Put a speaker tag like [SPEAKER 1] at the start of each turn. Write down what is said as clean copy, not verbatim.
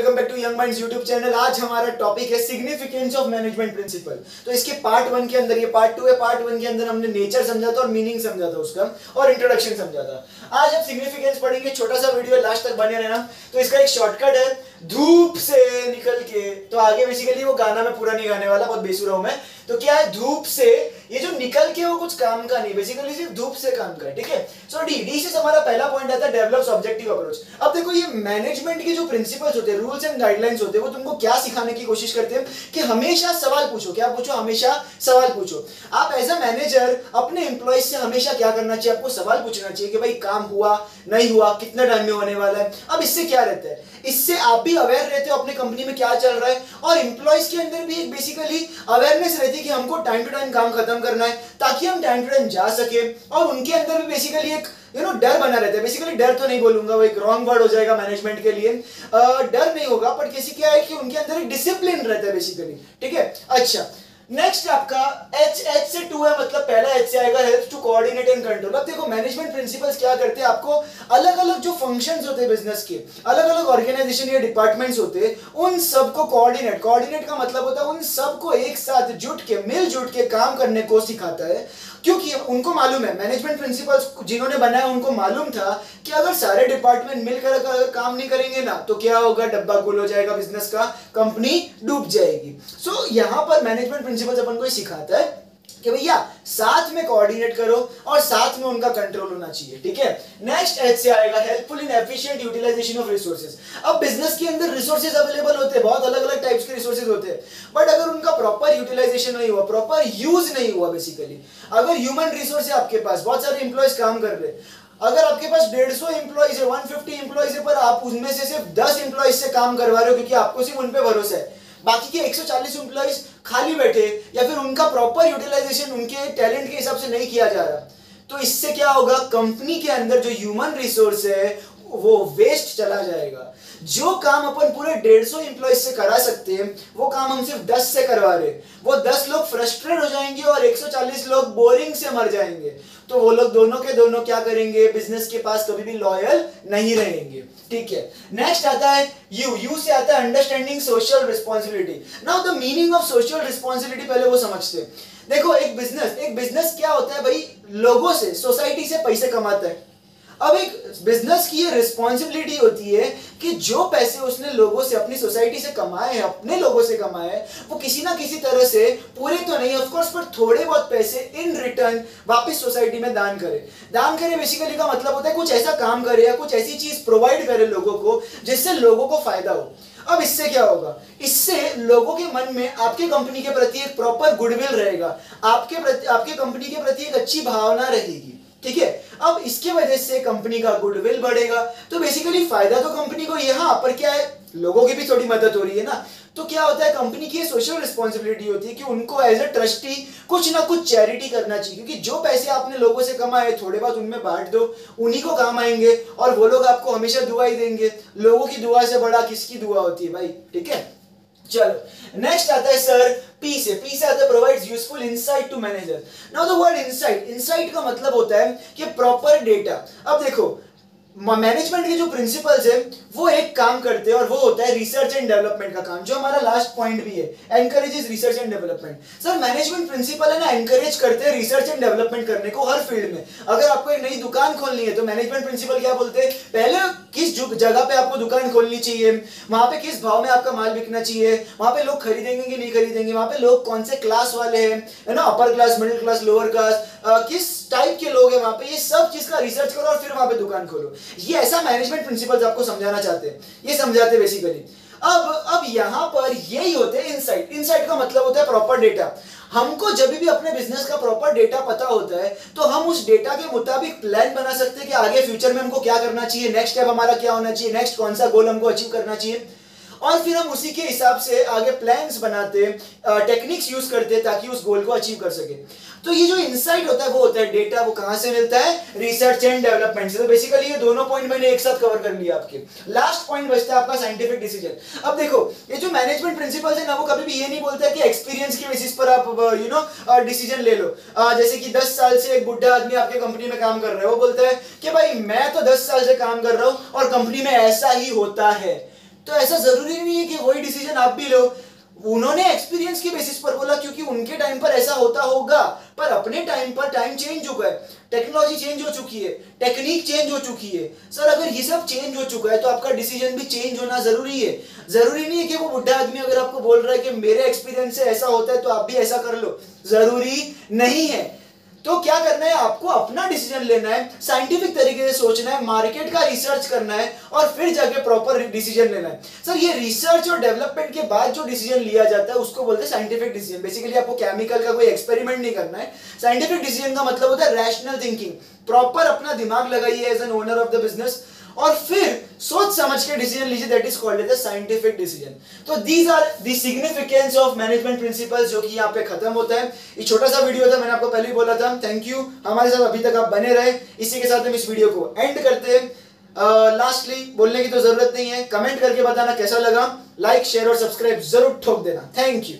[SPEAKER 1] Welcome back to young minds YouTube channel. आज हमारा topic है सिग्निफिकेंस ऑफ मैनेजमेंट प्रिंसिपल। तो इसके पार्ट 1 के अंदर, ये पार्ट 2 है, पार्ट 1 के अंदर हमने नेचर समझा था और मीनिंग समझा था उसका और इंट्रोडक्शन समझा था। आज हम सिग्निफिकेंस पढ़ेंगे, छोटा सा वीडियो, लास्ट तक बने रहना। तो इसका एक शॉर्टकट है, धूप से निकल के। तो आगे बेसिकली वो गाना मैं पूरा नहीं गाने वाला, बहुत बेसुरा हूं मैं। तो क्या है, धूप से, ये जो निकल के वो कुछ काम का नहीं, बेसिकली सिर्फ धूप से काम का है, ठीक है। सो डी से हमारा पहला पॉइंट आता है, डेवलप्स ऑब्जेक्टिव अप्रोच। अब देखो, ये मैनेजमेंट के जो प्रिंसिपल्स होते हैं, रूल्स एंड गाइडलाइंस होते हैं, वो तुमको क्या सिखाने की कोशिश करते हैं कि हमेशा सवाल पूछो। क्या पूछो? हमेशा सवाल पूछो। आप एज अ मैनेजर अपने एम्प्लॉइज से हमेशा क्या करना चाहिए? आपको सवाल पूछना चाहिए कि भाई काम हुआ, नहीं हुआ, कितना टाइम में होने वाला है। अब इससे क्या रहता है, इससे आप भी अवेयर रहते हो अपने कंपनी में क्या चल रहा है, और एम्प्लॉइज के अंदर भी एक बेसिकली अवेयरनेस रहती है कि हमको टाइम टू टाइम काम खत्म करना है, ताकि हम टाइम टू टाइम जा सके। और उनके अंदर भी बेसिकली एक डर बना रहता है। बेसिकली डर तो नहीं बोलूंगा, वो एक रॉन्ग वर्ड हो जाएगा मैनेजमेंट के लिए। डर नहीं होगा, पर किसी क्या है कि उनके अंदर एक डिसिप्लिन रहता है बेसिकली, ठीक है। अच्छा, नेक्स्ट आपका H से 2 है, मतलब पहला H से आएगा, help to coordinate and control. अब देखो, मैनेजमेंट प्रिंसिपल्स क्या करते हैं, आपको अलग अलग जो फंक्शंस होते हैं बिजनेस के, अलग अलग ऑर्गेनाइजेशन या डिपार्टमेंट्स होते हैं, उन सबको कोऑर्डिनेट का मतलब होता है उन सबको एक साथ जुट के, मिलजुट के काम करने को सिखाता है। क्योंकि उनको मालूम है, मैनेजमेंट प्रिंसिपल्स जिन्होंने बनाया उनको मालूम था कि अगर सारे डिपार्टमेंट मिलकर अगर काम नहीं करेंगे ना, तो क्या होगा, डब्बा गुल हो जाएगा बिजनेस का, कंपनी डूब जाएगी। सो यहां पर मैनेजमेंट प्रिंसिपल्स अपन को ये सिखाता है कि भैया साथ में कोऑर्डिनेट करो और साथ में उनका कंट्रोल होना चाहिए, ठीक है। नेक्स्ट H से आएगा, helpful in efficient utilisation of resources. अब बिजनेस के अंदर रिसोर्सेज अवेलेबल होते हैं, बहुत अलग अलग टाइप्स के रिसोर्सेज होते हैं, बट अगर उनका प्रॉपर यूटिलाइजेशन नहीं हुआ, प्रॉपर यूज नहीं हुआ, बेसिकली अगर ह्यूमन रिसोर्स है आपके पास, बहुत सारे एम्प्लॉयज काम कर रहे हैं, अगर आपके पास 150 एम्प्लॉयज है, 150 एम्प्लॉयज है, पर आप उनमें से सिर्फ 10 एम्प्लॉयज से काम करवा रहे हो क्योंकि आपको सिर्फ उन पे भरोसा है, बाकी के 140 एम्प्लॉइज खाली बैठे, या फिर उनका प्रॉपर यूटिलाइजेशन उनके टैलेंट के हिसाब से नहीं किया जा रहा, तो इससे क्या होगा, कंपनी के अंदर जो ह्यूमन रिसोर्स है वो वेस्ट चला जाएगा। जो काम अपन पूरे 150 एम्प्लॉइज से करा सकते हैं, वो काम हम सिर्फ 10 से करवा रहे, वो 10 लोग फ्रस्ट्रेट हो जाएंगे और 140 लोग बोरिंग से मर जाएंगे। तो वो लोग दोनों के दोनों क्या करेंगे, बिजनेस के पास कभी भी लॉयल नहीं रहेंगे, ठीक है। नेक्स्ट आता है यू से आता है, understanding social responsibility. Now the meaning of social responsibility पहले वो समझते हैं। देखो, एक बिजनेस क्या होता है भाई, लोगों से, सोसाइटी से पैसे कमाता है। अब एक बिजनेस की ये रिस्पॉन्सिबिलिटी होती है कि जो पैसे उसने लोगों से, अपनी सोसाइटी से कमाए हैं, अपने लोगों से कमाए हैं, वो किसी ना किसी तरह से, पूरे तो नहीं ऑफ कोर्स, पर थोड़े बहुत पैसे इन रिटर्न वापस सोसाइटी में दान करे। दान करे बेसिकली का मतलब होता है कुछ ऐसा काम करे या कुछ ऐसी चीज प्रोवाइड करे लोगों को जिससे लोगों को फायदा हो। अब इससे क्या होगा, इससे लोगों के मन में आपके कंपनी के प्रति एक प्रॉपर गुडविल रहेगा, आपके कंपनी के प्रति एक अच्छी भावना रहेगी, ठीक है। अब इसके वजह से कंपनी का गुडविल बढ़ेगा, तो बेसिकली फायदा तो कंपनी को, यहां पर क्या है, लोगों की भी थोड़ी मदद हो रही है ना। तो क्या होता है, कंपनी की सोशल रिस्पॉन्सिबिलिटी होती है कि उनको एज अ ट्रस्टी कुछ ना कुछ चैरिटी करना चाहिए, क्योंकि जो पैसे आपने लोगों से कमाए, थोड़े बहुत उनमें बांट दो, उन्हीं को काम आएंगे और वो लोग आपको हमेशा दुआ ही देंगे। लोगों की दुआ से बड़ा किसकी दुआ होती है भाई, ठीक है। चलो, नेक्स्ट आता है सर पी से आता है, provides useful insight to manager. Now the word insight का मतलब होता है कि प्रॉपर डेटा। अब देखो, मैनेजमेंट के जो प्रिंसिपल्स है वो एक काम करते हैं और वो होता है रिसर्च एंड डेवलपमेंट का काम, जो हमारा लास्ट पॉइंट भी है, encourages research and development. Sir management principle है ना, एनकरेज करते हैं रिसर्च एंड डेवलपमेंट करने को हर फील्ड में। अगर आपको एक नई दुकान खोलनी है तो मैनेजमेंट प्रिंसिपल क्या बोलते हैं, पहले किस जगह पे आपको दुकान खोलनी चाहिए, वहां पे किस भाव में आपका माल बिकना चाहिए, वहां पे लोग खरीदेंगे कि नहीं खरीदेंगे, वहां पे लोग कौन से क्लास वाले हैं, है ना, upper class, middle class, lower class, किस टाइप के लोग हैं वहां पे, ये सब चीज का रिसर्च करो और फिर वहां पे दुकान खोलो। ये ऐसा मैनेजमेंट प्रिंसिपल्स आपको समझाना चाहते हैं, ये समझाते हैं बेसिकली। अब यहां पर यही होते हैं इनसाइट का मतलब होता है प्रॉपर डेटा। हमको जब भी अपने बिजनेस का प्रॉपर डेटा पता होता है, तो हम उस डेटा के मुताबिक प्लान बना सकते हैं कि आगे फ्यूचर में हमको क्या करना चाहिए, नेक्स्ट स्टेप हमारा क्या होना चाहिए, नेक्स्ट कौन सा गोल हमको अचीव करना चाहिए, और फिर हम उसी के हिसाब से आगे प्लान्स बनाते, टेक्निक्स यूज करते ताकि उस गोल को अचीव कर सके। तो ये जो इनसाइट होता है वो होता है डेटा। वो कहां से मिलता है, रिसर्च एंड डेवलपमेंट से। तो बेसिकली ये दोनों पॉइंट मैंने एक साथ कवर कर लिया। आपके लास्ट पॉइंट बचता है आपका साइंटिफिक डिसीजन। अब देखो, ये जो मैनेजमेंट प्रिंसिपल्स है ना, वो कभी भी ये नहीं बोलता कि एक्सपीरियंस के बेसिस पर आप डिसीजन ले लो। जैसे कि 10 साल से एक बुढ़ा आदमी आपके कंपनी में काम कर रहा है, वो बोलता है कि भाई मैं तो 10 साल से काम कर रहा हूं और कंपनी में ऐसा ही होता है, तो ऐसा जरूरी नहीं है कि वही डिसीजन आप भी लो। उन्होंने एक्सपीरियंस के बेसिस पर बोला क्योंकि उनके टाइम पर ऐसा होता होगा, पर अपने टाइम पर टाइम चेंज हो गया, टेक्नोलॉजी चेंज हो चुकी है, टेक्निक चेंज हो चुकी है। सर अगर ये सब चेंज हो चुका है तो आपका डिसीजन भी चेंज होना जरूरी है। जरूरी नहीं है कि वो बुढ़ा आदमी अगर आपको बोल रहा है कि मेरे एक्सपीरियंस से ऐसा होता है तो आप भी ऐसा कर लो, जरूरी नहीं है। तो क्या करना है, आपको अपना डिसीजन लेना है, साइंटिफिक तरीके से सोचना है, मार्केट का रिसर्च करना है और फिर जाके प्रॉपर डिसीजन लेना है। सर ये रिसर्च और डेवलपमेंट के बाद जो डिसीजन लिया जाता है उसको बोलते हैं साइंटिफिक डिसीजन। बेसिकली आपको केमिकल का कोई एक्सपेरिमेंट नहीं करना है। साइंटिफिक डिसीजन का मतलब होता है रैशनल थिंकिंग, प्रॉपर अपना दिमाग लगाइए as an owner of the business और फिर सोच समझ के डिसीजन लीजिए, that is called as the scientific decision. तो these are the significance of management principles, जो कि यहाँ पे खत्म होता है। ये छोटा सा वीडियो था, मैंने आपको पहले ही बोला था। थैंक यू, हमारे साथ अभी तक आप बने रहे। इसी के साथ हम इस वीडियो को एंड करते हैं। लास्टली बोलने की तो जरूरत नहीं है, कमेंट करके बताना कैसा लगा, लाइक शेयर और सब्सक्राइब जरूर ठोक देना। Thank you.